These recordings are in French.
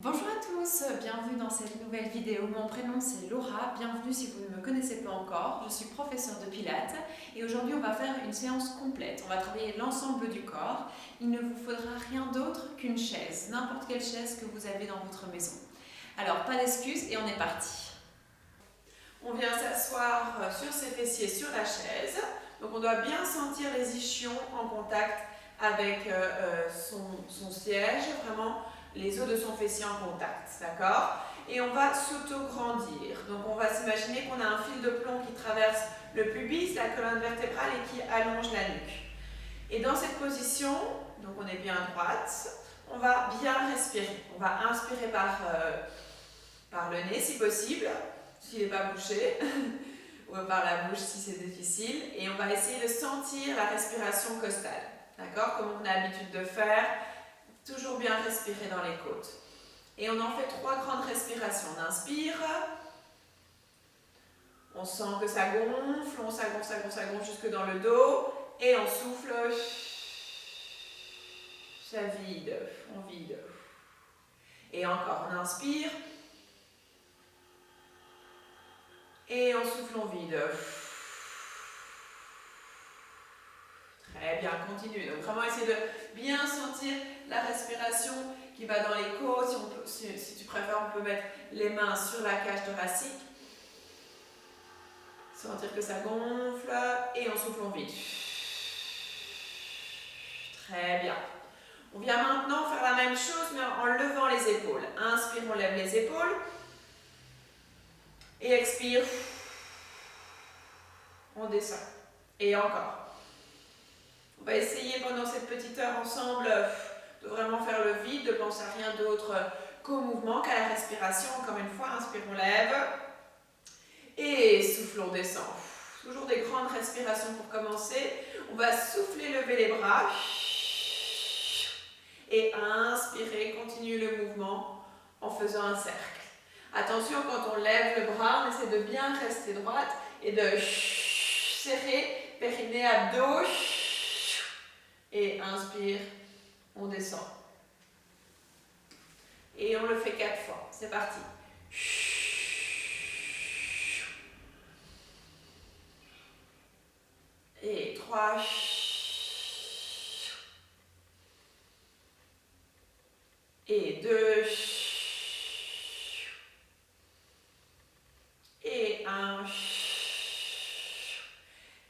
Bonjour à tous, bienvenue dans cette nouvelle vidéo. Mon prénom c'est Laura, bienvenue si vous ne me connaissez pas encore. Je suis professeure de pilates et aujourd'hui on va faire une séance complète. On va travailler l'ensemble du corps. Il ne vous faudra rien d'autre qu'une chaise, n'importe quelle chaise que vous avez dans votre maison. Alors pas d'excuses et on est parti. On vient s'asseoir sur ses fessiers sur la chaise. Donc on doit bien sentir les ischions en contact avec son siège, vraiment les os de son fessier en contact, d'accord? Et on va s'auto-grandir. Donc on va s'imaginer qu'on a un fil de plomb qui traverse le pubis, la colonne vertébrale et qui allonge la nuque. Et dans cette position, donc on est bien à droite, on va bien respirer. On va inspirer par le nez si possible, s'il n'est pas bouché, ou par la bouche si c'est difficile. Et on va essayer de sentir la respiration costale, d'accord? Comme on a l'habitude de faire. Toujours bien respirer dans les côtes. Et on en fait 3 grandes respirations. On inspire, on sent que ça gonfle, ça gonfle jusque dans le dos. Et on souffle, ça vide, on vide. Et encore, on inspire. Et on souffle, on vide. Très bien, continue. Donc vraiment essayer de bien sentir la respiration qui va dans les côtes. Si tu préfères, on peut mettre les mains sur la cage thoracique. Sentir que ça gonfle et on souffle, on vide. Très bien. On vient maintenant faire la même chose mais en levant les épaules. Inspire, on lève les épaules. Et expire. On descend. Et encore. On va essayer pendant cette petite heure ensemble de vraiment faire le vide, de penser à rien d'autre qu'au mouvement, qu'à la respiration. Encore une fois, inspire, on lève. Et souffle, on descend. Toujours des grandes respirations pour commencer. On va souffler, lever les bras. Et inspirer, continue le mouvement en faisant un cercle. Attention, quand on lève le bras, on essaie de bien rester droite et de serrer, périnée, abdos. Et inspire, on descend. Et on le fait 4 fois. C'est parti. Et 3. Et 2. Et 1.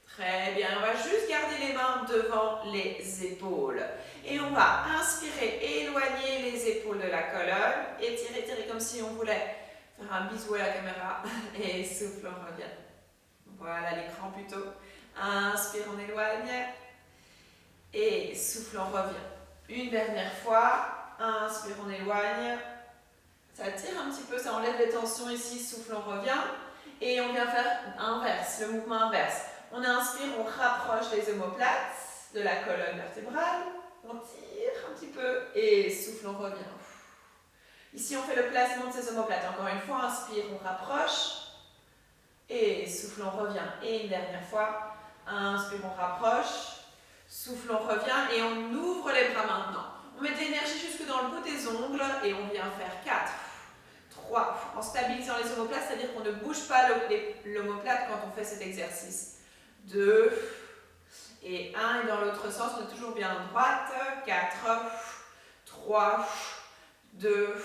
Très bien. On va juste garder les mains devant les épaules. Et on va inspirer, éloigner les épaules de la colonne. Étirer, étirer comme si on voulait faire un bisou à la caméra. Et souffle, on revient. Voilà l'écran plutôt. Inspire, on éloigne. Et souffle, on revient. Une dernière fois. Inspire, on éloigne. Ça tire un petit peu, ça enlève les tensions ici. Souffle, on revient. Et on vient faire inverse, le mouvement inverse. On inspire, on rapproche les omoplates de la colonne vertébrale. On tire un petit peu et souffle, on revient. Ici, on fait le placement de ces omoplates. Encore une fois, inspire, on rapproche. Et souffle, on revient. Et une dernière fois, inspire, on rapproche. Souffle, on revient. Et on ouvre les bras maintenant. On met de l'énergie jusque dans le bout des ongles. Et on vient faire 4, 3, en stabilisant les omoplates, c'est-à-dire qu'on ne bouge pas l'omoplate quand on fait cet exercice. 2, et 1, et dans l'autre sens, on est toujours bien à droite. 4, 3, 2,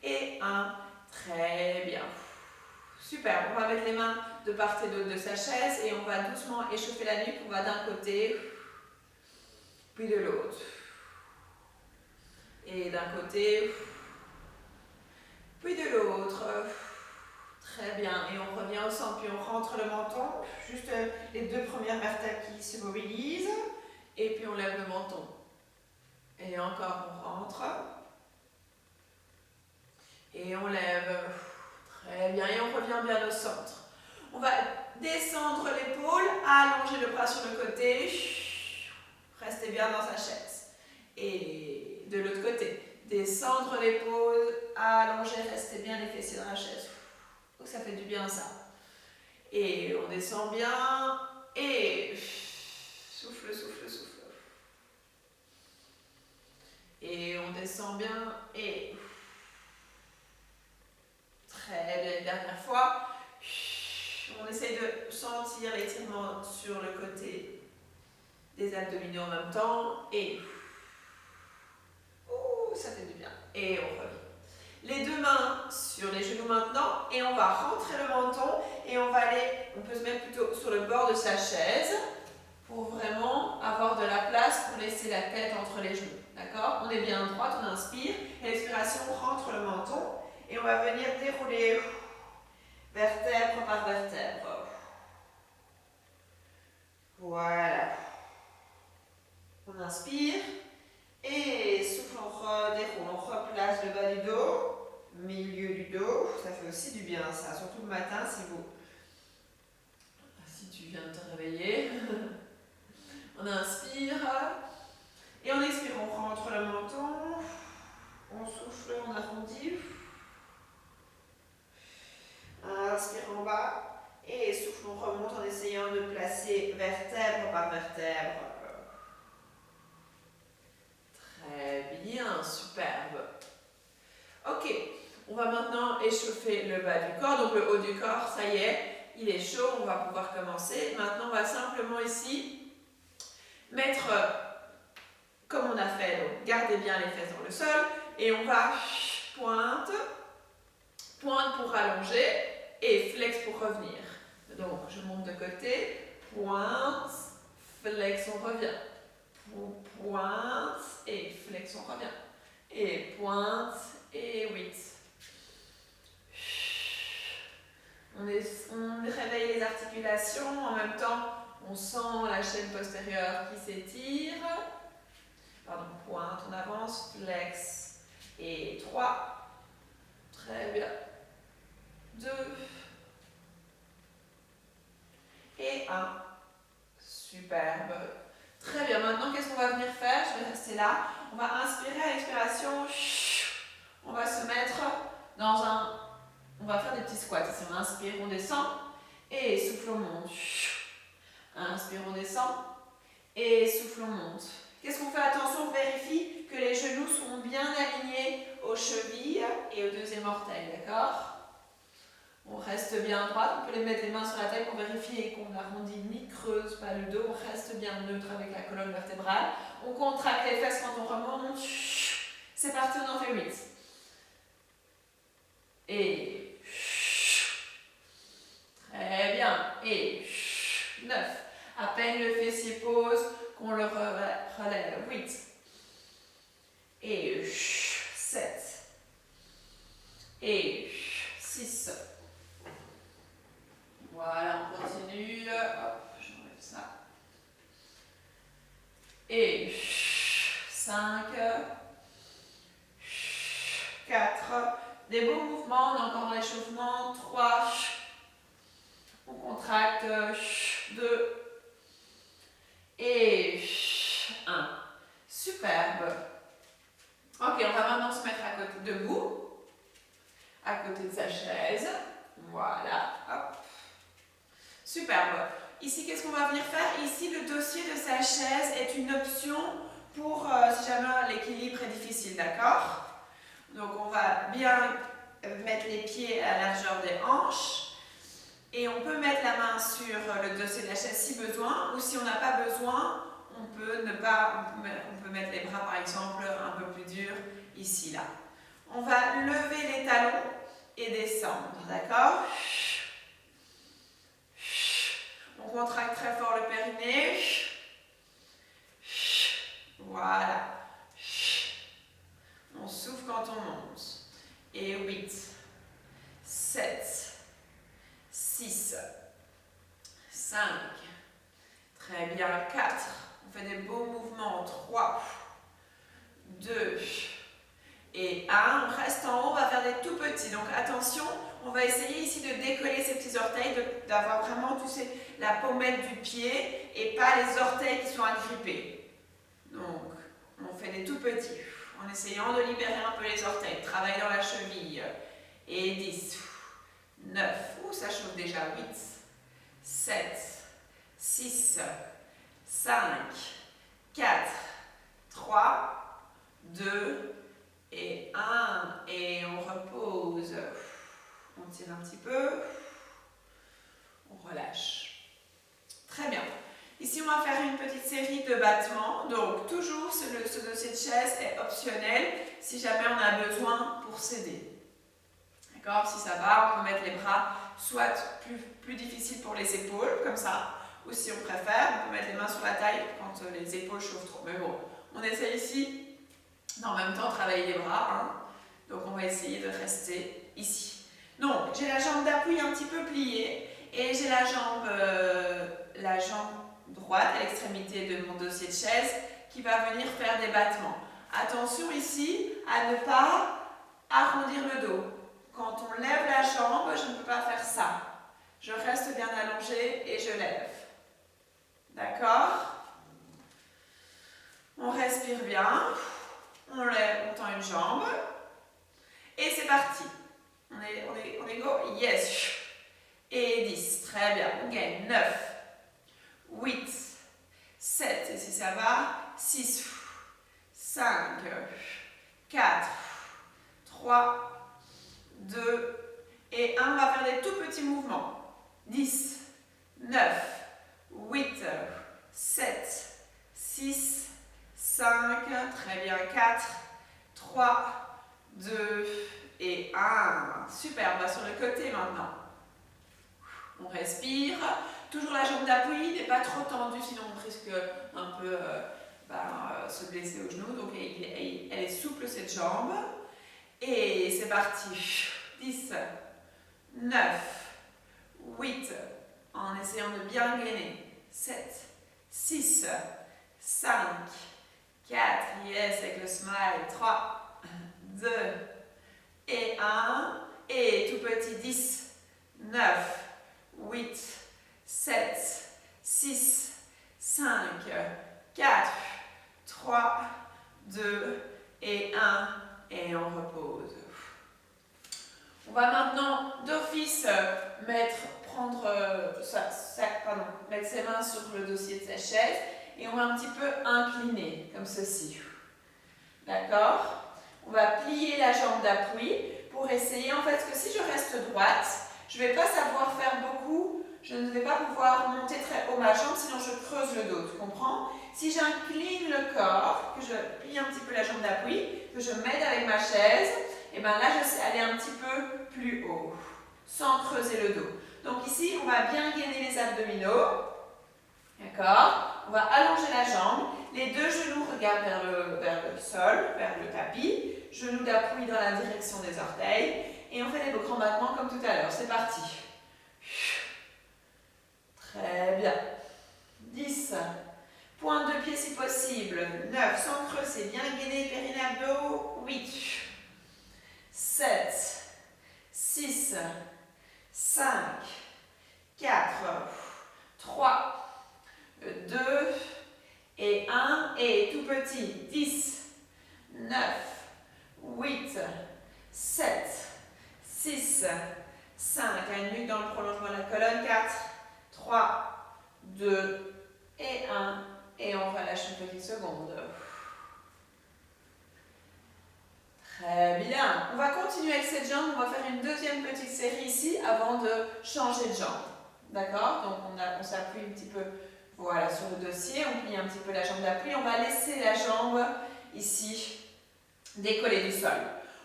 et 1. Très bien. Super, on va mettre les mains de part et d'autre de sa chaise et on va doucement échauffer la nuque. On va d'un côté, puis de l'autre. Et d'un côté, puis de l'autre. Très bien. Et on revient au centre, puis on rentre le menton. Juste les 2 premières vertèbres qui se mobilisent. Et puis on lève le menton. Et encore, on rentre. Et on lève. Très bien. Et on revient bien au centre. On va descendre l'épaule, allonger le bras sur le côté. Restez bien dans sa chaise. Et de l'autre côté. Descendre l'épaule, allonger, restez bien les fessiers dans la chaise. Donc ça fait du bien ça. Et on descend bien. Et souffle, souffle, souffle. Et on descend bien. Et dernière fois. On essaye de sentir l'étirement sur le côté des abdominaux en même temps. Et ça fait du bien. Et on revient. Les deux mains sur les genoux maintenant. Et on va rentrer le menton. Et on va aller, on peut se mettre plutôt sur le bord de sa chaise pour vraiment avoir de la place pour laisser la tête entre les genoux. D'accord? On est bien droite, on inspire. Et l'expiration, on rentre le menton. Et on va venir dérouler vertèbre par vertèbre. Voilà. On inspire. Et souffle, on redéroule. On replace le bas du dos, milieu du dos. Ça fait aussi du bien, ça. Surtout le matin, si tu viens de te réveiller. On inspire. Et on expire. On rentre le menton. On souffle, on arrondit. Inspire en bas. Et souffle, on remonte en essayant de placer vertèbre par vertèbre. Très bien, superbe. Ok, on va maintenant échauffer le bas du corps. Donc le haut du corps, ça y est, il est chaud, on va pouvoir commencer. Maintenant, on va simplement ici mettre, comme on a fait, donc gardez bien les fesses dans le sol. Et on va pointe pour allonger et flex pour revenir. Donc je monte de côté, pointe, flex, on revient. Pointe et flex, on revient. Et pointe et 8. On réveille les articulations. En même temps, on sent la chaîne postérieure qui s'étire. Pardon, pointe, on avance, flex. Et 3. Très bien. 2. Et 1. Superbe. Très bien, maintenant qu'est-ce qu'on va venir faire? Je vais rester là. On va inspirer à l'expiration. On va se mettre dans un... On va faire des petits squats. Ici, on inspire, on descend. Et souffle, on monte. Inspire, on descend. Et souffle, on monte. Qu'est-ce qu'on fait? Attention, on vérifie que les genoux sont bien alignés aux chevilles et au deuxième orteil, d'accord? On reste bien droit, on peut les mettre les mains sur la tête pour vérifier qu'on n'arrondit ni creuse pas le dos, on reste bien neutre avec la colonne vertébrale. On contracte les fesses quand on remonte. C'est parti, on en fait 8. Et très bien. Et 9. À peine le fessier pose, qu'on le relève. 8. Et 7. Et 6. Voilà, on continue. Hop, j'enlève ça. Et 5, 4. Des beaux mouvements, on a encore l'échauffement. 3. On contracte. 2. Et 1. Superbe. Ok, on va maintenant se mettre à côté debout. À côté de sa chaise. Voilà. Hop. Superbe. Ici, qu'est-ce qu'on va venir faire? Ici, le dossier de sa chaise est une option pour si jamais l'équilibre est difficile, d'accord? Donc, on va bien mettre les pieds à la largeur des hanches. Et on peut mettre la main sur le dossier de la chaise si besoin. Ou si on n'a pas besoin, on peut mettre les bras, par exemple, un peu plus durs, ici, là. On va lever les talons et descendre, d'accord? On contracte très fort le périnée. Voilà. On souffle quand on monte. Et 8, 7, 6, 5. Très bien. 4. On fait des beaux mouvements. 3, 2 et 1. On reste en haut. On va faire des tout petits. Donc attention. On va essayer ici de décoller ces petits orteils, d'avoir vraiment la pommette du pied et pas les orteils qui sont agrippés. Donc, on fait des tout petits en essayant de libérer un peu les orteils. Travail dans la cheville. Et 10, 9, ça chauffe déjà. 8, 7, 6, 5, 4, 3, 2 et 1. Et on repose. On tire un petit peu. On relâche. Très bien. Ici, on va faire une petite série de battements. Donc, toujours, ce dossier de chaise est optionnel si jamais on a besoin pour s'aider. D'accord? Si ça va, on peut mettre les bras soit plus difficile pour les épaules, comme ça. Ou si on préfère, on peut mettre les mains sur la taille quand les épaules chauffent trop. Mais bon, on essaie ici, en même temps, travailler les bras. Hein. Donc, on va essayer de rester ici. Donc, j'ai la jambe d'appui un petit peu pliée et j'ai la jambe droite à l'extrémité de mon dossier de chaise qui va venir faire des battements. Attention ici à ne pas arrondir le dos. Quand on lève la jambe, je ne peux pas faire ça. Je reste bien allongée et je lève. D'accord? On respire bien. On lève, on tend une jambe. Et c'est parti. On est go? Yes. Et 10. Très bien. On gagne 9, 8, 7. Et si ça va, 6, 5, 4, 3, 2 et 1. On va faire des tout petits mouvements. 10, 9, 8, 7, 6, 5, très bien, 4, 3, 2 et 1. Super, on va sur le côté maintenant. On respire. Toujours la jambe d'appui n'est pas trop tendue, sinon on risque un peu se blesser au genou. Donc elle est souple cette jambe. Et c'est parti. 10, 9, 8, en essayant de bien gainer. 7, 6, 5, 4, yes, avec le smile. 3, 2 et 1. Et tout petit, 10, 9, 8, 7, 6, 5, 4, 3, 2 et 1. Et on repose. On va maintenant d'office mettre ses mains sur le dossier de sa chaise et on va un petit peu incliner comme ceci. D'accord? On va plier la jambe d'appui pour essayer, en fait, que si je reste droite, je ne vais pas savoir faire beaucoup, je ne vais pas pouvoir monter très haut ma jambe, sinon je creuse le dos, tu comprends? Si j'incline le corps, que je plie un petit peu la jambe d'appui, que je m'aide avec ma chaise, et bien là je sais aller un petit peu plus haut, sans creuser le dos. Donc ici, on va bien gainer les abdominaux, d'accord? On va allonger la jambe, les deux genoux regardent vers le sol, vers le tapis, genoux d'appui dans la direction des orteils, et on fait des grands battements comme tout à l'heure. C'est parti. Très bien. 10. Pointe de pied si possible. 9. Sans creuser. Bien gainer périnée-abdos. 8. 7. 6. 5. 4. 3. 2. Et 1. Et tout petit. 10. 9. 8. 7. 6. 5. La nuque dans le prolongement de la colonne. 4. 3, 2 et 1. Et on relâche une petite seconde. Très bien. On va continuer avec cette jambe. On va faire une deuxième petite série ici avant de changer de jambe. D'accord? Donc on s'appuie un petit peu voilà, sur le dossier. On plie un petit peu la jambe d'appui. On va laisser la jambe ici décoller du sol.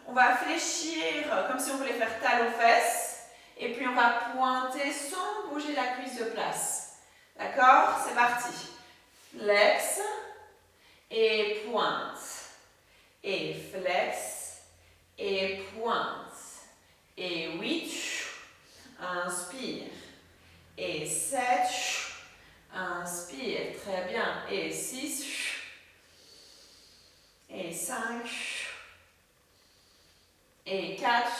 On va fléchir comme si on voulait faire talon-fesse. Et puis on va pointer sans bouger la cuisse de place. D'accord? C'est parti. Flex et pointe. Et flex et pointe. Et 8. Inspire. Et 7. Inspire. Très bien. Et 6. Et 5. Et 4.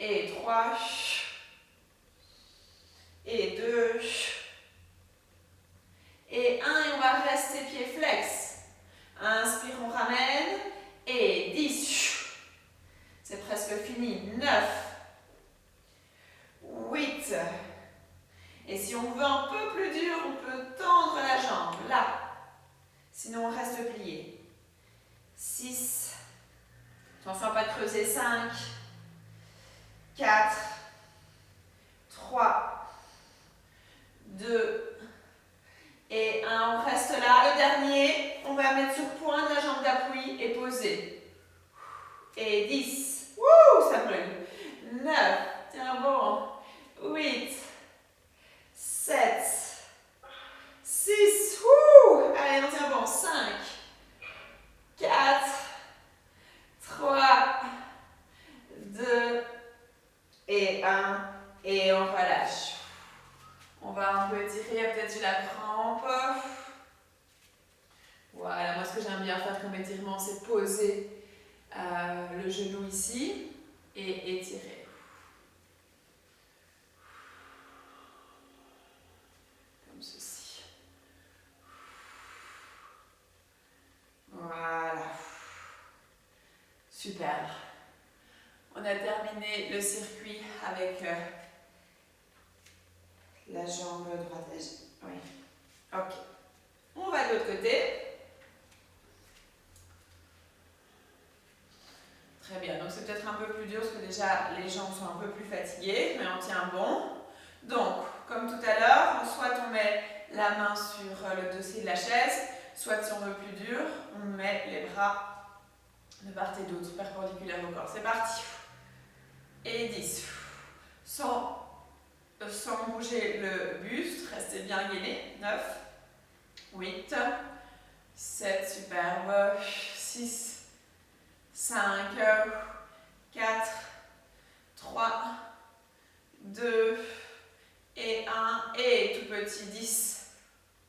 Et 3, et 2, et 1, et on va rester pied flex. Inspire, on ramène, et 10. C'est presque fini. 9, 8. Et si on veut un peu plus dur, on peut tendre la jambe, là. Sinon, on reste plié. 6. Attention à ne pas creuser. 5. 4, 3, 2 et 1. On reste là. Le dernier, on va mettre sur point de la jambe d'appui et poser. Et 10. Wouh, ça brûle. 9. Tiens bon. 8. 7. 6. Wouh. Allez, on tient bon. 5. 4. 3. 2. Et 1. Et on relâche. On va un peu étirer, peut-être j'ai la crampe. Voilà, moi ce que j'aime bien faire comme étirement, c'est poser le genou ici et étirer. Comme ceci. Voilà. Super. On a terminé le circuit avec la jambe droite. Oui. Ok. On va de l'autre côté. Très bien. Donc c'est peut-être un peu plus dur parce que déjà les jambes sont un peu plus fatiguées, mais on tient bon. Donc, comme tout à l'heure, soit on met la main sur le dossier de la chaise, soit si on veut plus dur, on met les bras de part et d'autre, perpendiculaires au corps. C'est parti. Et 10. Sans bouger le buste, restez bien gainé. 9, 8, 7, superbe, 6, 5, 4, 3, 2 et 1. Et tout petit 10.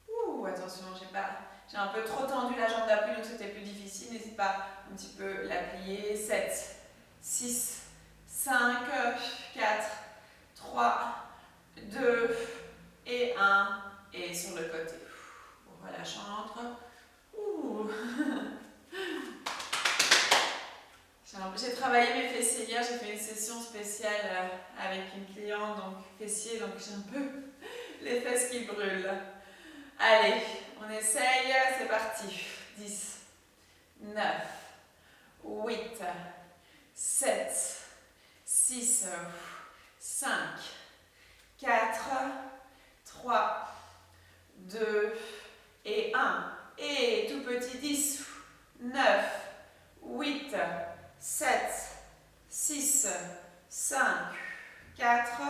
Ouh, attention, j'ai un peu trop tendu la jambe d'appui, donc c'était plus difficile. N'hésite pas un petit peu la plier. 7, 6, 5, 4, 3, 2 et 1. Et sur le côté. On relâche entre. Ouh. J'ai travaillé mes fessiers hier, j'ai fait une session spéciale avec une cliente, donc fessiers, donc j'ai un peu les fesses qui brûlent. Allez, on essaye, c'est parti. 10, 9, 8, 7, 6, 5, 4, 3, 2 et 1. Et tout petit 10, 9, 8, 7, 6, 5, 4,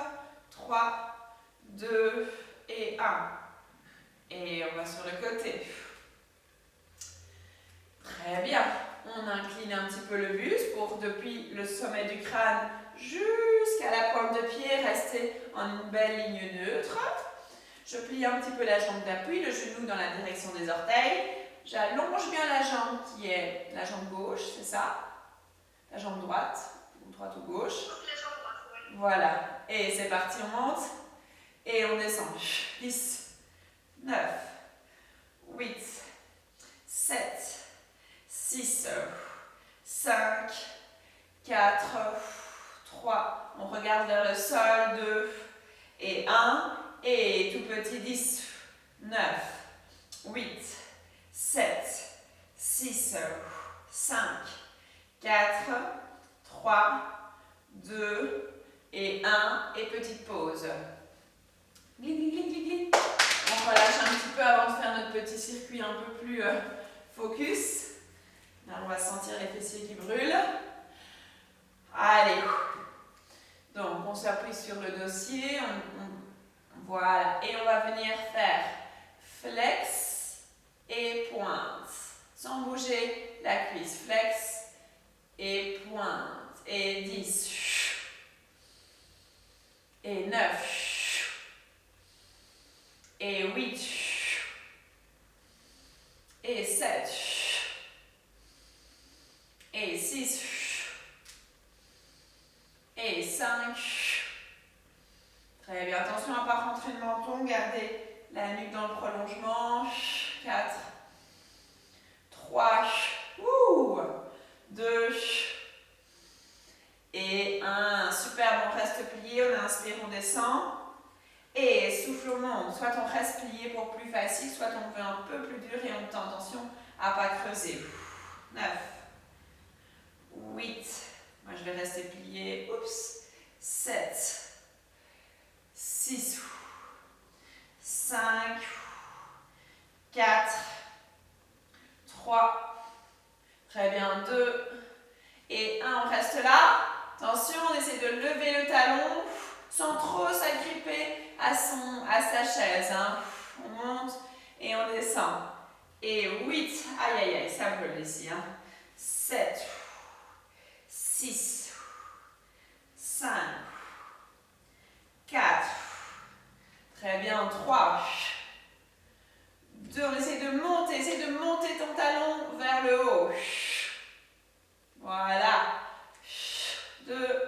3, 2 et 1. Et on va sur le côté. Très bien. On incline un petit peu le buste pour, depuis le sommet du crâne jusqu'à la pointe de pied, rester en une belle ligne neutre. Je plie un petit peu la jambe d'appui, le genou dans la direction des orteils. J'allonge bien la jambe qui est la jambe gauche, c'est ça? La jambe droite ou gauche. La jambe droite, oui. Voilà. Et c'est parti, on monte et on descend. 10, 9, 8, 7, 6, 5, 4, 3. On regarde vers le sol. 2 et 1. Et tout petit 10, 9, 8, 7, 6, 5, 4, 3, 2 et 1. Et petite pause. Gling, gling, gling, gling, gling. On relâche un petit peu avant de faire notre petit circuit un peu plus focus. Là, on va sentir les fessiers qui brûlent. Allez. Donc, on s'appuie sur le dossier. Voilà. Et on va venir faire flex et pointe. Sans bouger la cuisse. Flex et pointe. Et 10. Et 9. Et 8. Et 7. Et 6. Et 5. Très bien. Attention à ne pas rentrer le menton. Gardez la nuque dans le prolongement. 4. 3. 2. Et 1. Super. On reste plié. On inspire, on descend. Et souffle au monde. Soit on reste plié pour plus facile, soit on veut un peu plus dur et on tend attention à ne pas creuser. 9. 8. Moi je vais rester plié. Oups. 7, 6, 5, 4, 3, très bien, 2 et 1, on reste là. Attention, on essaie de lever le talon sans trop s'agripper à sa chaise. Hein. On monte et on descend. Et 8, aïe aïe aïe, ça brûle ici. Hein. 7, 6, 5, 4, très bien, 3, 2, on essaie de monter ton talon vers le haut. Voilà. 2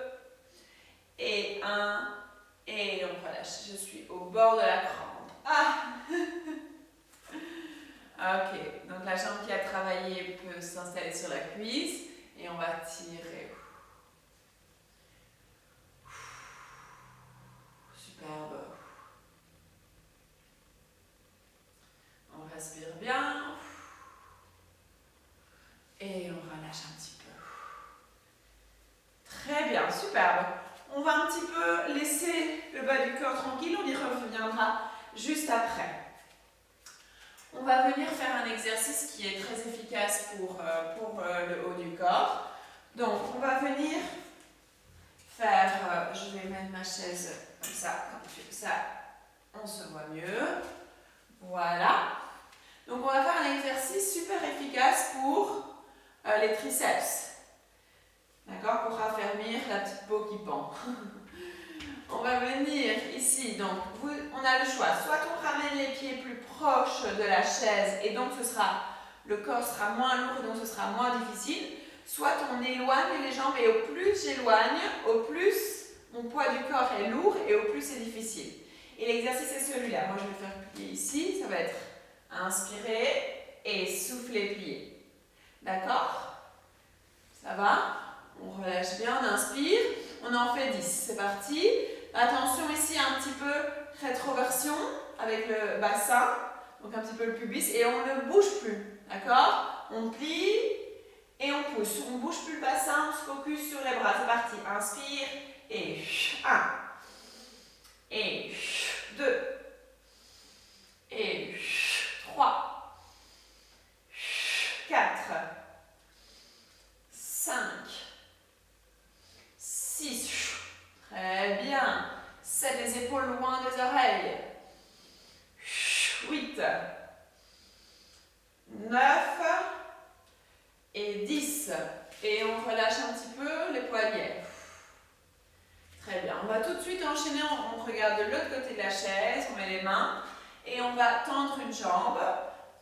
et 1 et on relâche. Je suis au bord de la crampe. Ah. Ok, donc la jambe qui a travaillé peut s'installer sur la cuisse et on va tirer. Superbe. On respire bien et on relâche un petit peu. Très bien, superbe. On va un petit peu laisser le bas du corps tranquille, on y reviendra juste après. On va venir faire un exercice qui est très efficace pour le haut du corps. Donc, on va venir faire, je vais mettre ma chaise comme ça, on se voit mieux. Voilà. Donc, on va faire un exercice super efficace pour les triceps. D'accord? Pour raffermir la petite peau qui pend. On va venir ici, donc on a le choix, soit on ramène les pieds plus proches de la chaise et donc le corps sera moins lourd et donc ce sera moins difficile, soit on éloigne les jambes et au plus j'éloigne, au plus mon poids du corps est lourd et au plus c'est difficile. Et l'exercice est celui-là, moi je vais faire plier ici, ça va être inspirer et souffler, plier. D'accord? Ça va? On relâche bien, on inspire, on en fait 10, c'est parti. Attention ici un petit peu rétroversion avec le bassin, donc un petit peu le pubis et on ne bouge plus, d'accord? On plie et on pousse, on ne bouge plus le bassin, on se focus sur les bras, c'est parti. Inspire et 1 et 2 et 3, 4, 5, 6, très bien. 7, les épaules loin des oreilles. 8, 9 et 10. Et on relâche un petit peu les poignets. Très bien. On va tout de suite enchaîner, on regarde de l'autre côté de la chaise, on met les mains et on va tendre une jambe,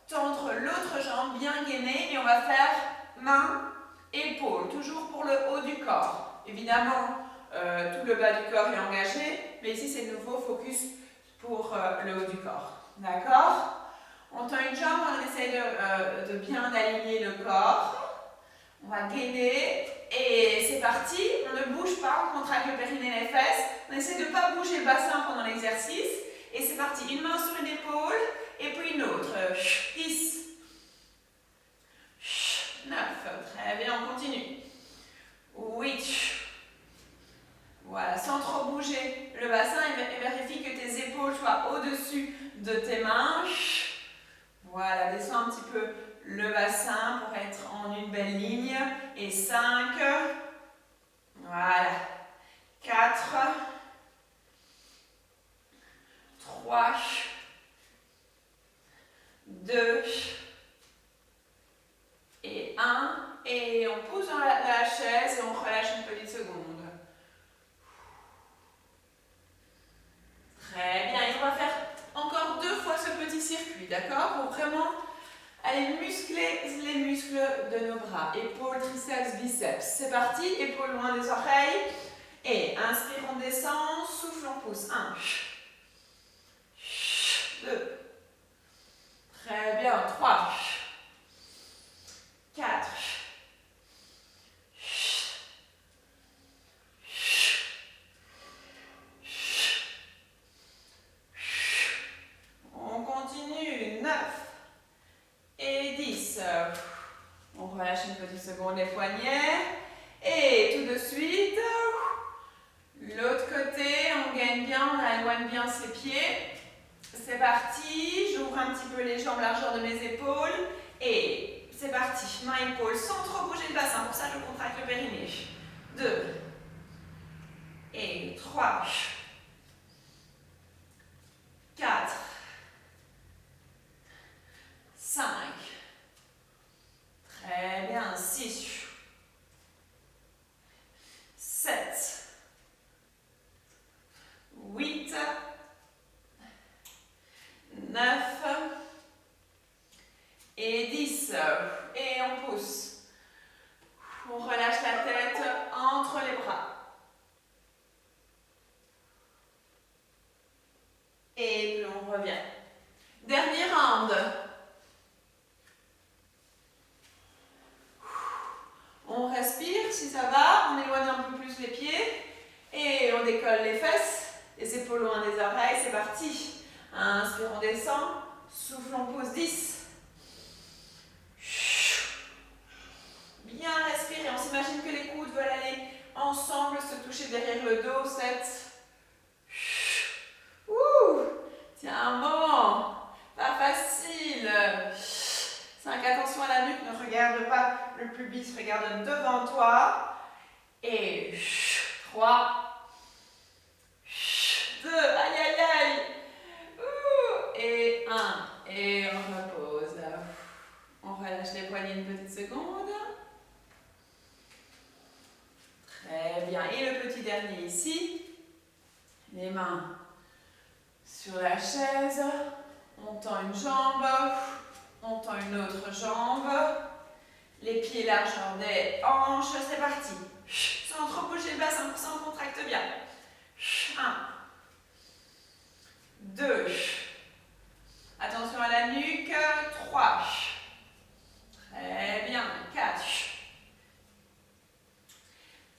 tendre l'autre jambe bien gainée et on va faire main, épaule, toujours pour le haut du corps. Évidemment, tout le bas du corps est engagé, mais ici c'est de nouveau focus pour le haut du corps. D'accord? On tend une jambe, on essaie de bien aligner le corps. On va gainer et c'est parti. On ne bouge pas, on contracte le périnée et les fesses. On essaie de ne pas bouger le bassin pendant l'exercice. Et c'est parti. Une main sur une épaule et puis une autre. 10. 9. Très bien, on continue. 8. Voilà, sans trop bouger le bassin et vérifie que tes épaules soient au-dessus de tes mains. Voilà, descends un petit peu le bassin pour être en une belle ligne. Et 5. Voilà. 4. 3. 2. Et 1. Et on pousse dans la chaise et on relâche une petite seconde. Très bien, et on va faire encore 2 fois ce petit circuit, d'accord? Pour vraiment aller muscler les muscles de nos bras. Épaules, triceps, biceps. C'est parti, épaules loin des oreilles. Et inspire, on descend, souffle, on pousse. 1. 2. Très bien, 3. 4. 9 et 10. On relâche une petite seconde les poignets. Et tout de suite, le ses pieds. C'est parti. J'ouvre un petit peu les jambes, largeur de mes épaules. Et c'est parti. Main, épaule, sans trop bouger le bassin. Pour ça, je contracte le périnée. 2. Et 3. 4. 5. Très bien. 6. 7. 8. 9. Et 10. Et on pousse. On relâche la tête entre les bras. Et puis on revient. Dernier round. On respire si ça va. On éloigne un peu plus les pieds. Et on décolle les fesses. Les épaules loin des oreilles. C'est parti. Inspire, on descend. Souffle, on pose 10. Bien respirer. On s'imagine que les coudes veulent aller ensemble, se toucher derrière le dos. 7. Tiens, bon. Pas facile. 5. Attention à la nuque. Ne regarde pas le pubis. Regarde devant toi. Et 3. 2. Aïe, aïe, aïe. Et 1. Et on repose. On relâche les poignets une petite seconde. Très bien. Et le petit dernier ici. Les mains sur la chaise. On tend une jambe. On tend une autre jambe. Les pieds largeur des hanches. C'est parti. Sans trop bouger le bassin. Pour ça, on contracte bien. 1. 2. Attention à la nuque. 3. Très bien. 4.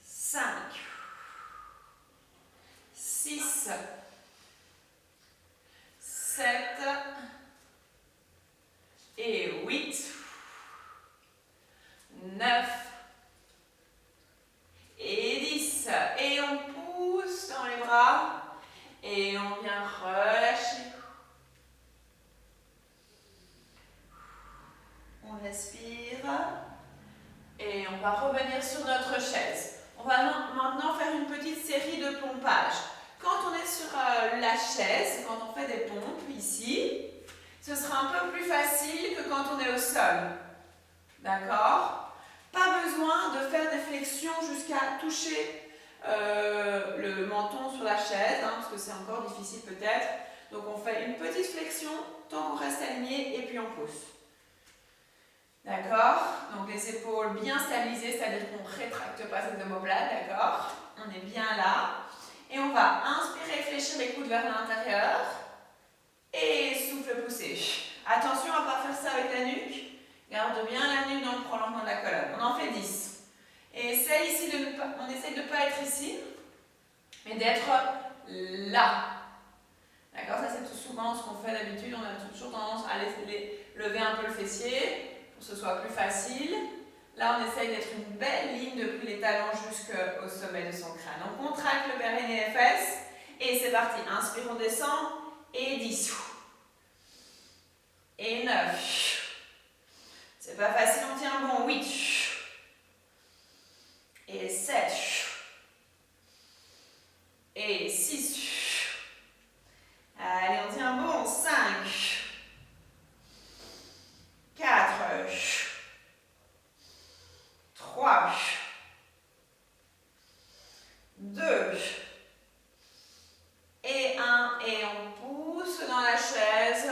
5. 6. 7. Et 8. 9. Et 10. Et on pousse dans les bras. Et on vient relâcher. On respire. Et on va revenir sur notre chaise. On va maintenant faire une petite série de pompages. Quand on est sur la chaise, quand on fait des pompes ici, ce sera un peu plus facile que quand on est au sol. D'accord? Pas besoin de faire des flexions jusqu'à toucher le menton sur la chaise, hein, parce que c'est encore difficile peut-être. Donc on fait une petite flexion tant qu'on reste aligné et puis on pousse. D'accord? Donc les épaules bien stabilisées, c'est-à-dire qu'on ne rétracte pas ces omoplates, d'accord? On est bien là. Et on va inspirer, fléchir les coudes vers l'intérieur. Et souffle, pousser. Attention à ne pas faire ça avec la nuque. Garde bien la nuque dans le prolongement de la colonne. On en fait 10. Et essaye ici on essaye de ne pas être ici, mais d'être là. D'accord? Ça, c'est tout souvent ce qu'on fait d'habitude. On a toujours tendance à lever un peu le fessier pour que ce soit plus facile. Là, on essaye d'être une belle ligne depuis les talons jusqu'au sommet de son crâne. On contracte le périnée et les fesses. Et c'est parti. Inspire, on descend. Et 10. Et 9. C'est pas facile, on tient bon. 8. Et 7. Et 6. Allez, on tient bon. 5. 4. 3. 2. Et 1. Et on pousse dans la chaise.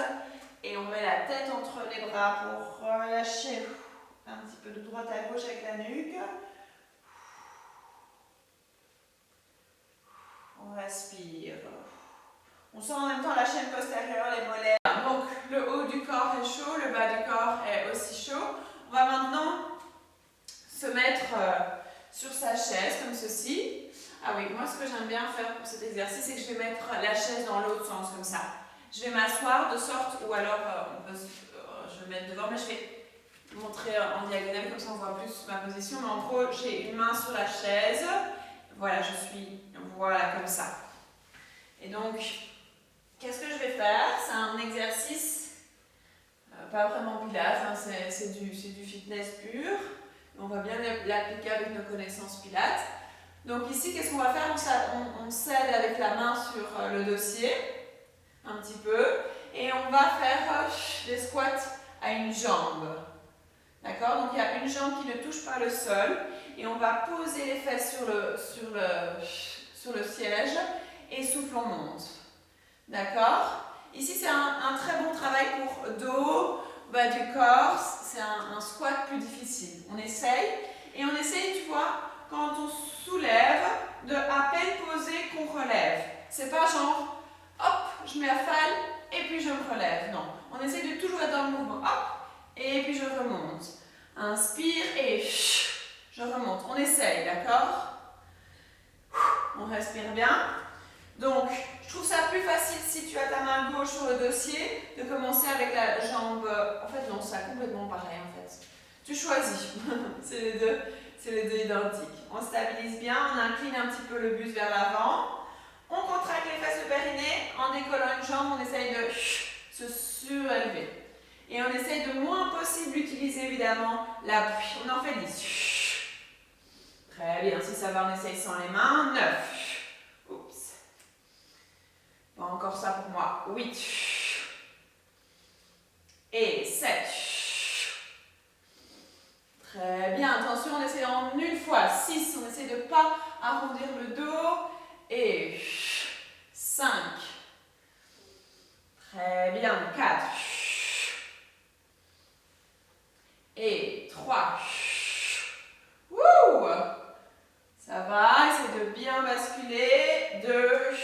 Et on met la tête entre les bras pour relâcher un petit peu de droite à gauche avec la nuque. On respire. On sent en même temps la chaîne postérieure, les mollets. Donc le haut du corps est chaud, le bas du corps est aussi chaud. On va maintenant se mettre sur sa chaise comme ceci. Ah oui, moi ce que j'aime bien faire pour cet exercice, c'est que je vais mettre la chaise dans l'autre sens comme ça. Je vais m'asseoir de sorte, ou alors je vais mettre devant, mais je vais montrer en diagonale, comme ça on voit plus ma position. Mais en gros, j'ai une main sur la chaise. Voilà, je suis, voilà, comme ça. Et donc, qu'est-ce que je vais faire? C'est un exercice, pas vraiment pilates, hein, c'est du fitness pur. On va bien l'appliquer avec nos connaissances pilates. Donc ici, qu'est-ce qu'on va faire? On s'aide avec la main sur le dossier, un petit peu, et on va faire des squats à une jambe. D'accord? Donc il y a une jambe qui ne touche pas le sol, et on va poser les fesses sur le siège, et souffle, on monte. D'accord? Ici, c'est un très bon travail pour dos, bas du corps, c'est un squat plus difficile. On essaye, et on essaye, tu vois, quand on soulève, de à peine poser qu'on relève. C'est pas genre, hop, je m'affale et puis je me relève. Non, on essaie de toujours être dans le mouvement. Hop, et puis je remonte. Inspire et je remonte. On essaye, d'accord? On respire bien. Donc, je trouve ça plus facile si tu as ta main gauche sur le dossier, de commencer avec la jambe. En fait, non, c'est complètement pareil en fait. Tu choisis. C'est les deux identiques. On stabilise bien, on incline un petit peu le buste vers l'avant. On contracte les fesses, le périnée. En décollant une jambe, on essaye de se surélever. Et on essaye le moins possible d'utiliser évidemment l'appui. On en fait 10. Très bien, si ça va, on essaye sans les mains. 9. Oups. Bon, encore ça pour moi. 8. Et 7. Très bien, attention, on essaie en une fois. 6, on essaie de ne pas arrondir le dos. Et 5. Très bien, 4. Et 3. Wouh! Ça va, essaie de bien basculer. 2.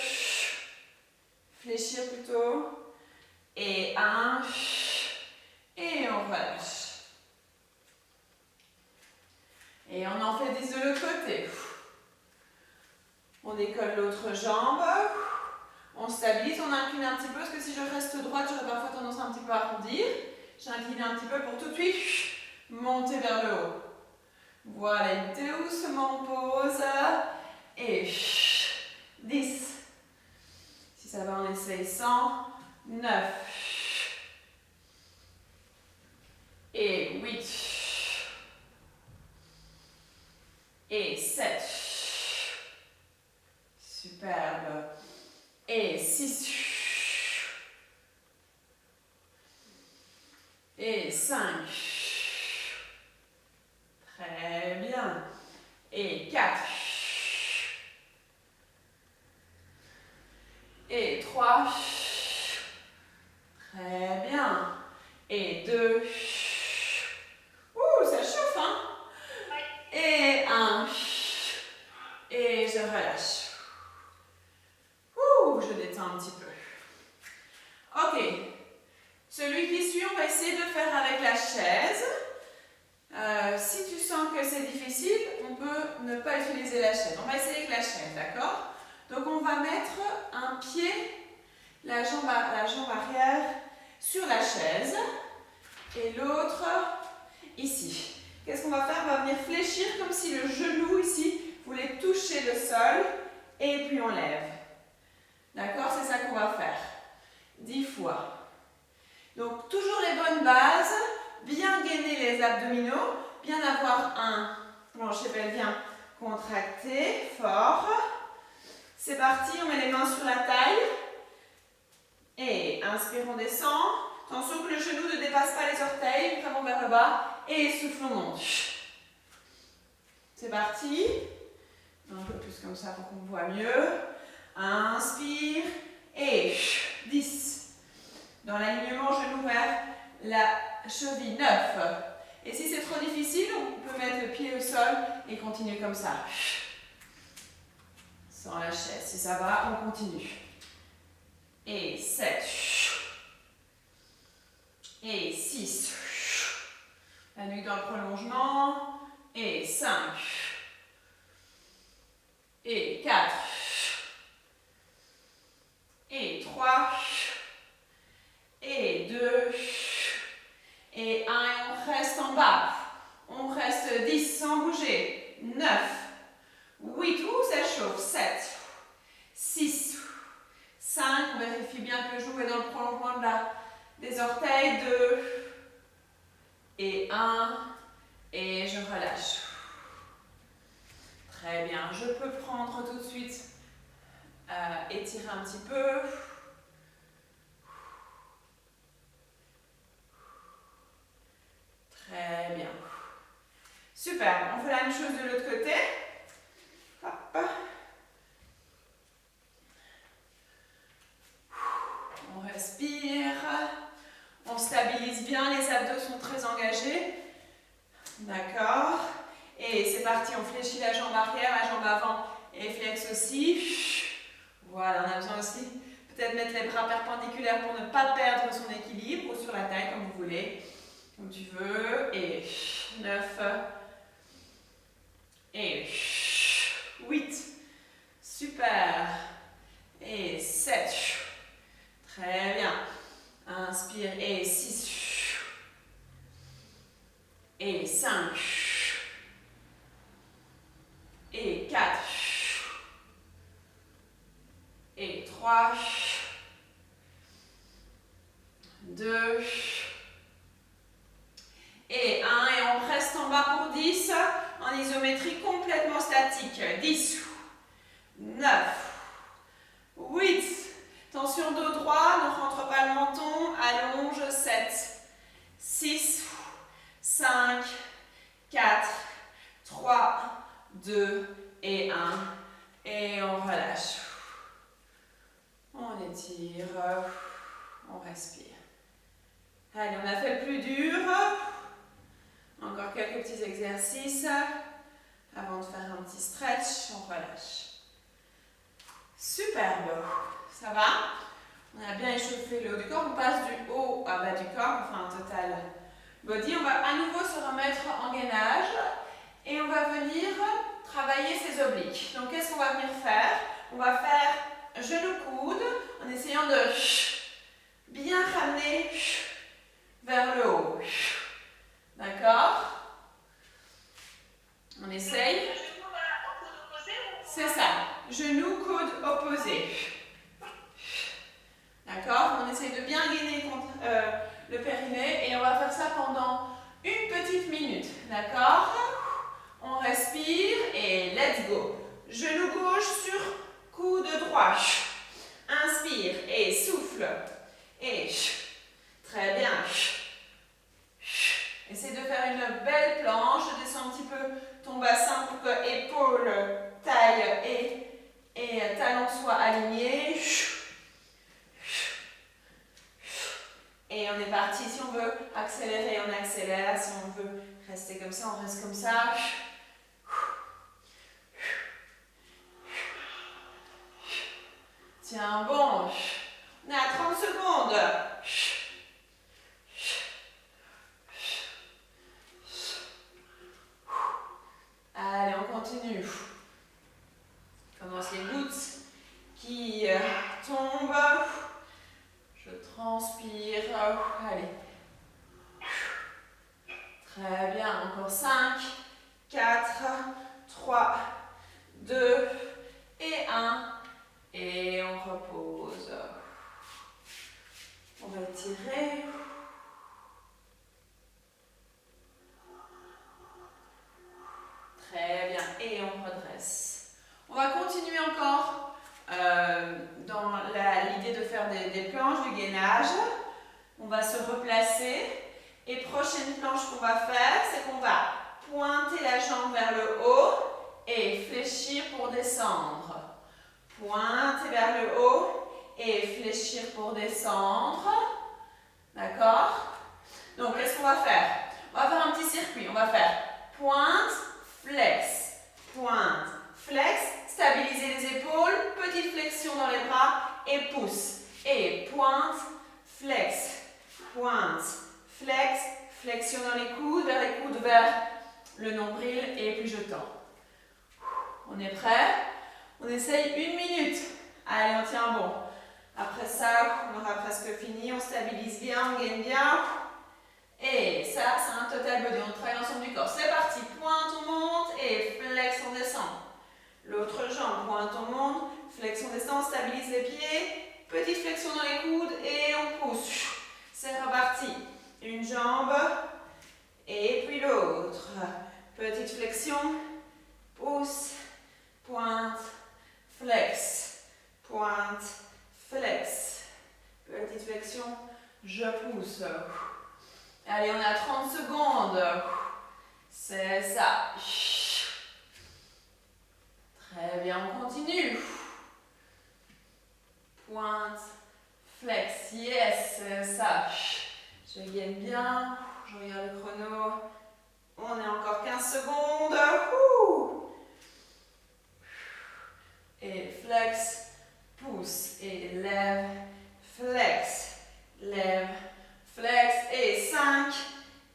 Fléchir plutôt. Et 1. Et on relâche. Et on en fait 10 de l'autre côté. On décolle l'autre jambe. On stabilise, on incline un petit peu, parce que si je reste droite, j'aurais parfois tendance un petit peu à arrondir. J'incline un petit peu pour tout de suite monter vers le haut. Voilà, doucement on pose. Et 10. Si ça va, on essaye 100. 9. Et 8. Et 7. Superbe. Et 6. Et 5. Très bien. Et 4. Et 3. Très bien. Et 2. Ouh, ça chauffe, hein? Et 1. Et je relâche. Ouh, je détends un petit peu. Ok. Celui qui suit, on va essayer de faire avec la chaise. Si tu sens que c'est difficile, on peut ne pas utiliser la chaise. On va essayer avec la chaise, d'accord? Donc on va mettre un pied, la jambe arrière sur la chaise et l'autre ici. Qu'est-ce qu'on va faire? On va venir fléchir comme si le genou ici voulait toucher le sol et puis on lève. D'accord? C'est ça qu'on va faire. 10 fois. Donc toujours les bonnes bases, bien gainer les abdominaux, bien avoir un plancher pelvien contracté, fort. C'est parti, on met les mains sur la taille. Et inspire, on descend. Attention que le genou ne dépasse pas les orteils, vraiment vers le bas. Et souffle, on monte. C'est parti. Un peu plus comme ça pour qu'on voit mieux. Inspire. Et 10. Dans l'alignement, genou vers la cheville. 9. Et si c'est trop difficile, on peut mettre le pied au sol et continuer comme ça. Sans la chaise. Si ça va, on continue. Et 7. Et 6. La nuque dans le prolongement. Et 5. Et 4. Et 3. Et 2. Et 1. Et on reste en bas. On reste 10 sans bouger. 9. 8. Ouh, ça chauffe. 7. 6. 5. On vérifie bien que les orteils, 2 et 1, et je relâche. Très bien, je peux prendre tout de suite, étirer un petit peu. Très bien. Super, on fait la même chose de l'autre côté. Hop. On respire. On stabilise bien, les abdos sont très engagés. D'accord. Et c'est parti, on fléchit la jambe arrière, la jambe avant et flex aussi. Voilà, on a besoin aussi peut-être mettre les bras perpendiculaires pour ne pas perdre son équilibre, ou sur la taille comme vous voulez, comme tu veux. Et 9 et 8. Super. Et 7. Très bien. Inspire et 6. Et 5. Et 4. Et 3. 2. Et 1. Et on reste en bas pour 10. En isométrie complètement statique. 10. 9. 8. Tension dos droit, ne rentre pas le menton. Allonge. 7. 6. 5. 4. 3. 2 et 1. Et on relâche. On étire. On respire. Allez, on a fait le plus dur. Encore quelques petits exercices. Avant de faire un petit stretch, on relâche. Superbe. Ça va? On a bien échauffé le haut du corps. On passe du haut à bas du corps, enfin un total body. On va à nouveau se remettre en gainage. Et on va venir travailler ses obliques. Donc, qu'est-ce qu'on va venir faire? On va faire genou-coude en essayant de bien ramener vers le haut. D'accord? On essaye. C'est ça. Genou-coude opposé. D'accord? On essaye de bien gainer contre le périnée et on va faire ça pendant une petite minute. D'accord? On respire et let's go. Genou gauche sur coude droit. Inspire et souffle. Et très bien. Essaye de faire une belle planche. Descends un petit peu ton bassin pour que épaules, taille et talons soient alignés. Et on est parti. Si on veut accélérer, on accélère. Si on veut rester comme ça, on reste comme ça. Tiens bon. On est à 30 secondes. Allez, on continue. Commence les gouttes qui tombent. Je transpire. Allez. Très bien. Encore 5, 4, 3, 2 et 1. Et on repose. On va étirer. Très bien. Et on redresse. On va continuer encore dans l'idée de faire des planches, du gainage. On va se replacer. Et prochaine planche qu'on va faire, c'est qu'on va pointer la jambe vers le haut et fléchir pour descendre. Pointer vers le haut et fléchir pour descendre. D'accord? Donc, qu'est-ce qu'on va faire? On va faire un petit circuit. On va faire pointe, flex, pointe, flex. Stabiliser les épaules. Petite flexion dans les bras et pousse. Et pointe, flex, pointe, flex. Flexion dans les coudes, vers le nombril et puis je tends. On est prêt? On essaye 1 minute. Allez, on tient bon. Après ça, on aura presque fini. On stabilise bien, on gagne bien. Et ça, c'est un total body. On travaille l'ensemble du corps. C'est parti. Pointe, on monte et flex, on descend. L'autre jambe, pointe, on monte. Flex, on descend. Stabilise les pieds. Petite flexion dans les coudes et on pousse. C'est reparti. Une jambe et puis l'autre. Petite flexion, pousse, pointe, flex, pointe, flex. Petite flexion, je pousse. Allez, on a 30 secondes. C'est ça. Très bien, on continue. Pointe, flex, yes, c'est ça. Je gagne bien. Je regarde le chrono. On est encore 15 secondes. Et flex, pousse et lève, flex, lève, flex. Et 5,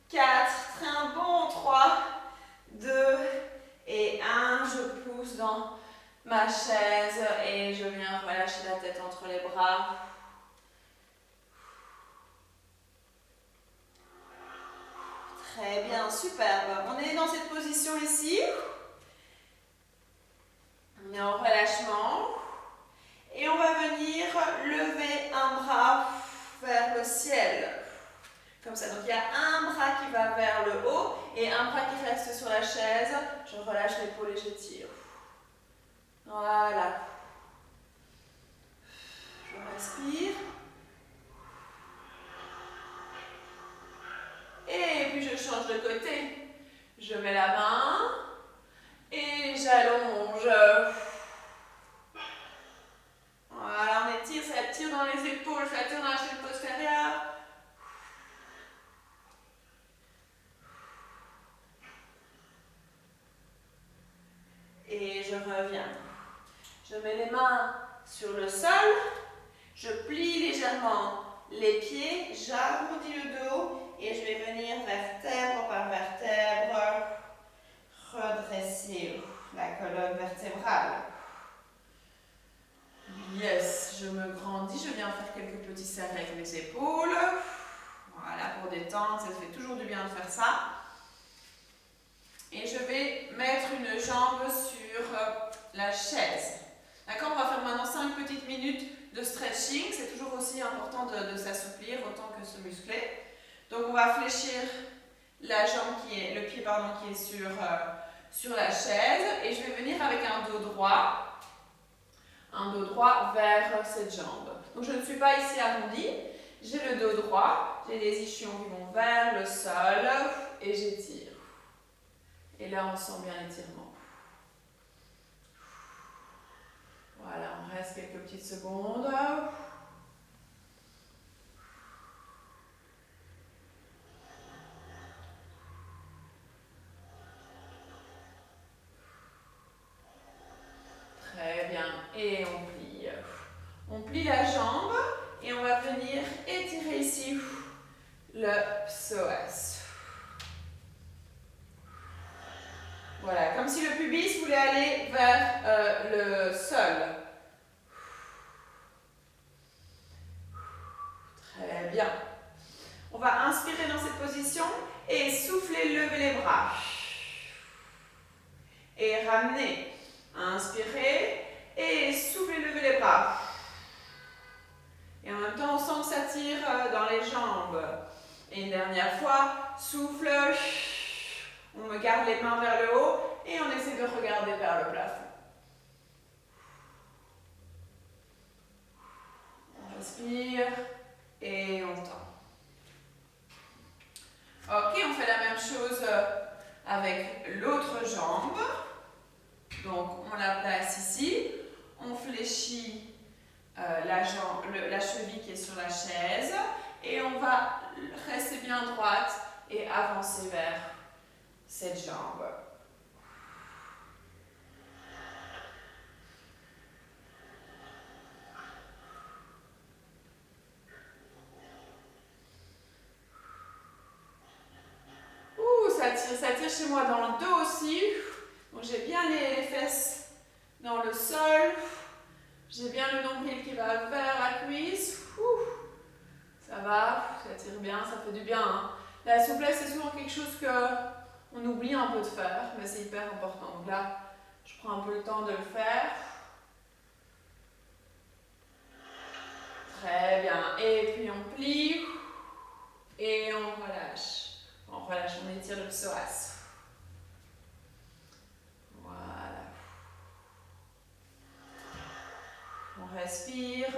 4, très bon, 3, 2 et 1. Je pousse dans ma chaise et je viens relâcher la tête entre les bras. Très bien, superbe. On est dans cette position ici. On est en relâchement. Et on va venir lever un bras vers le ciel. Comme ça. Donc il y a un bras qui va vers le haut et un bras qui reste sur la chaise. Je relâche l'épaule et j'étire. Voilà. Je respire. Et puis je change de côté. Je mets la main et j'allonge. Voilà, on étire, ça tire dans les épaules, ça tire dans la chaîne postérieure. Et je reviens. Je mets les mains sur le sol. Je plie légèrement les pieds, j'arrondis le dos et je vais venir vertèbre par vertèbre, redresser la colonne vertébrale. Yes, je me grandis, je viens faire quelques petits cercles avec les épaules. Voilà, pour détendre, ça fait toujours du bien de faire ça. Et je vais mettre une jambe sur la chaise. D'accord, on va faire maintenant 5 petites minutes de stretching. C'est toujours aussi important de s'assouplir autant que se muscler. Donc on va fléchir la jambe le pied qui est sur la chaise. Et je vais venir avec un dos droit. Un dos droit vers cette jambe. Donc je ne suis pas ici arrondie. J'ai le dos droit. J'ai les ischions qui vont vers le sol. Et j'étire. Et là on sent bien l'étirement. Voilà, on reste quelques petites secondes. Très bien. Et on plie. On plie la jambe et on va venir étirer ici le psoas. Voilà, comme si le pubis voulait aller vers le sol. Très bien. On va inspirer dans cette position et souffler, lever les bras. Et ramener. Inspirez et soufflez, levez les bras. Et en même temps, on sent que ça tire dans les jambes. Et une dernière fois, souffle. On me garde les mains vers le haut et on essaie de regarder vers le plafond. On respire et on tend. Ok, on fait la même chose avec l'autre jambe. Donc on la place ici. On fléchit la cheville qui est sur la chaise. Et on va rester bien droite et avancer vers cette jambe. Ça tire chez moi dans le dos aussi. Donc j'ai bien les fesses dans le sol. J'ai bien le nombril qui va vers la cuisse. Ça va, ça tire bien, ça fait du bien. Hein. La souplesse, c'est souvent quelque chose qu'on oublie un peu de faire, mais c'est hyper important. Donc là, je prends un peu le temps de le faire. Très bien. Et puis on plie. Et on relâche. On relâche, on étire le psoas. Voilà. On respire.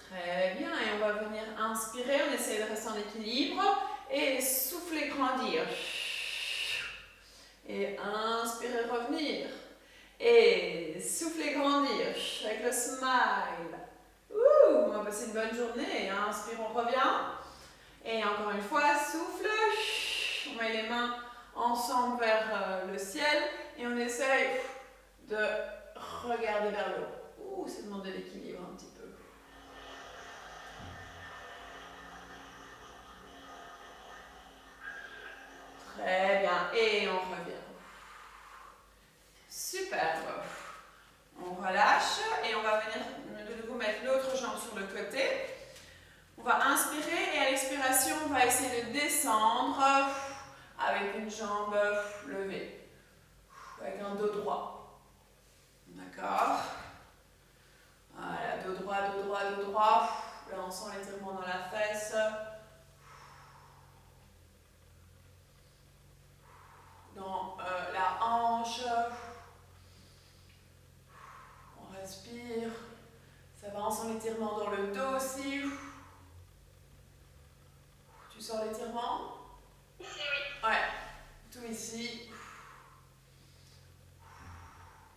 Très bien, et on va venir inspirer, on essaie de rester en équilibre et souffler, grandir. Et inspirer, revenir. Et souffler, grandir avec le smile. On va passer une bonne journée. Inspire, on revient. Et encore une fois, souffle. On met les mains ensemble vers le ciel et on essaye de regarder vers le haut. Ça demande de l'équilibre un petit peu. Très bien. Et on revient. Superbe. On relâche et on va venir de nouveau mettre l'autre jambe sur le côté. On va inspirer et à l'expiration, on va essayer de descendre avec une jambe levée, avec un dos droit. D'accord? Voilà, dos droit, dos droit, dos droit. Là, on sent l'étirement dans la fesse. Dans la hanche. On respire. Ça va, on sent l'étirement dans le dos aussi. Tu sens l'étirement? Ici, oui. Ouais, tout ici.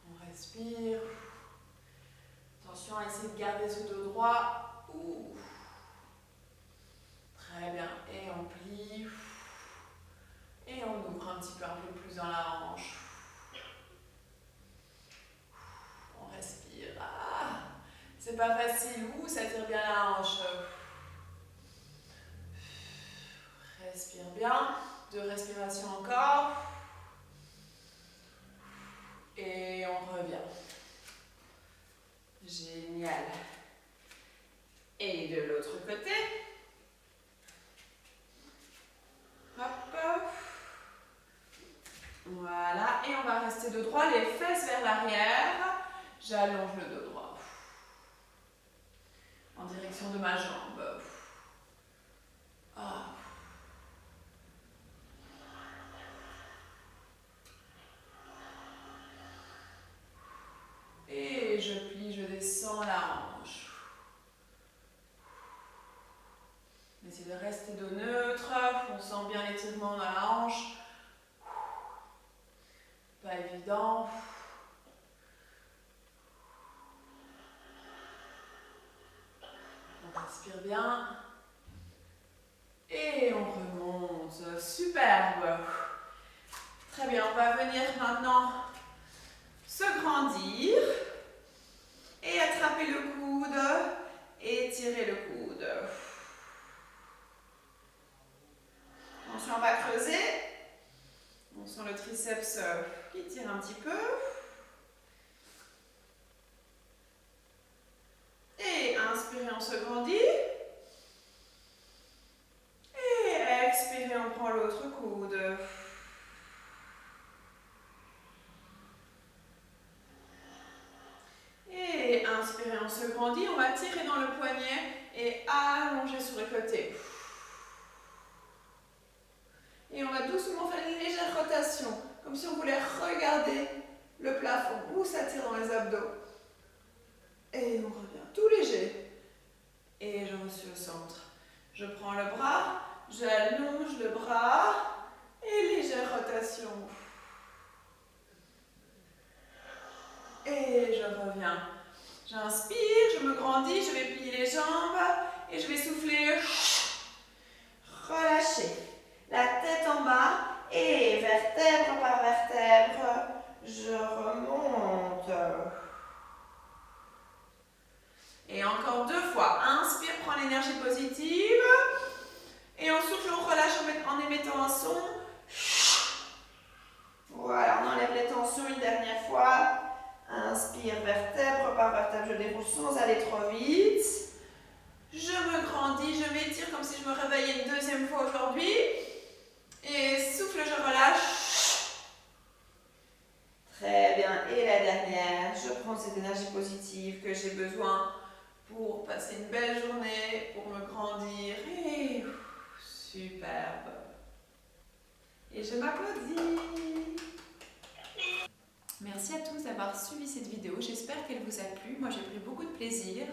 On respire. Attention à essayer de garder ce dos droit. Très bien. Et on plie. Et on ouvre un petit peu plus dans la hanche. On respire. C'est pas facile. Ça tire bien la hanche. Respire bien. 2 respirations encore. Et on revient. Génial. Et de l'autre côté. Hop. Voilà. Et on va rester dos droit, les fesses vers l'arrière. J'allonge le dos droit. En direction de ma jambe. Et je plie, je descends la hanche. Essayez de rester dos neutre. On sent bien l'étirement dans la hanche. Pas évident. On respire bien. Et on remonte. Superbe. Très bien, on va venir maintenant se grandir et attraper le coude et tirer le coude. Ensuite, on va creuser. On sent le triceps qui tire un petit peu. Et inspirez, on se grandit. Et expirez, on prend l'autre coude. Et inspirez, on se grandit. On va tirer dans le poignet et allonger sur le côté. Et on va doucement faire une légère rotation, comme si on voulait regarder le plafond, où ça tire dans les abdos. Et on revient tout léger. Et je suis au centre. Je prends le bras, j'allonge le bras et légère rotation. Et je reviens. J'inspire, je me grandis, je vais plier les jambes et je vais souffler. Relâcher. La tête en bas et vertèbre par vertèbre, je remonte. Et encore 2 fois. Inspire, prends l'énergie positive. Et on souffle, on relâche en émettant un son. Voilà, on enlève les tensions une dernière fois. Inspire, vertèbre par vertèbre, je déroule sans aller trop vite. Je me grandis, je m'étire comme si je me réveillais une 2e fois aujourd'hui. Et souffle, je relâche. Très bien. Et la dernière, je prends besoin de cette énergie positive, que j'ai besoin pour passer une belle journée, pour me grandir. Et superbe. Et je m'applaudis. Merci à tous d'avoir suivi cette vidéo, j'espère qu'elle vous a plu. Moi j'ai pris beaucoup de plaisir.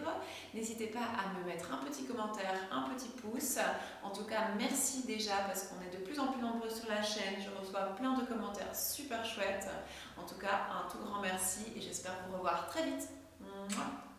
N'hésitez pas à me mettre un petit commentaire, un petit pouce. En tout cas, merci déjà parce qu'on est de plus en plus nombreux sur la chaîne. Je reçois plein de commentaires super chouettes. En tout cas, un tout grand merci et j'espère vous revoir très vite. Mouah.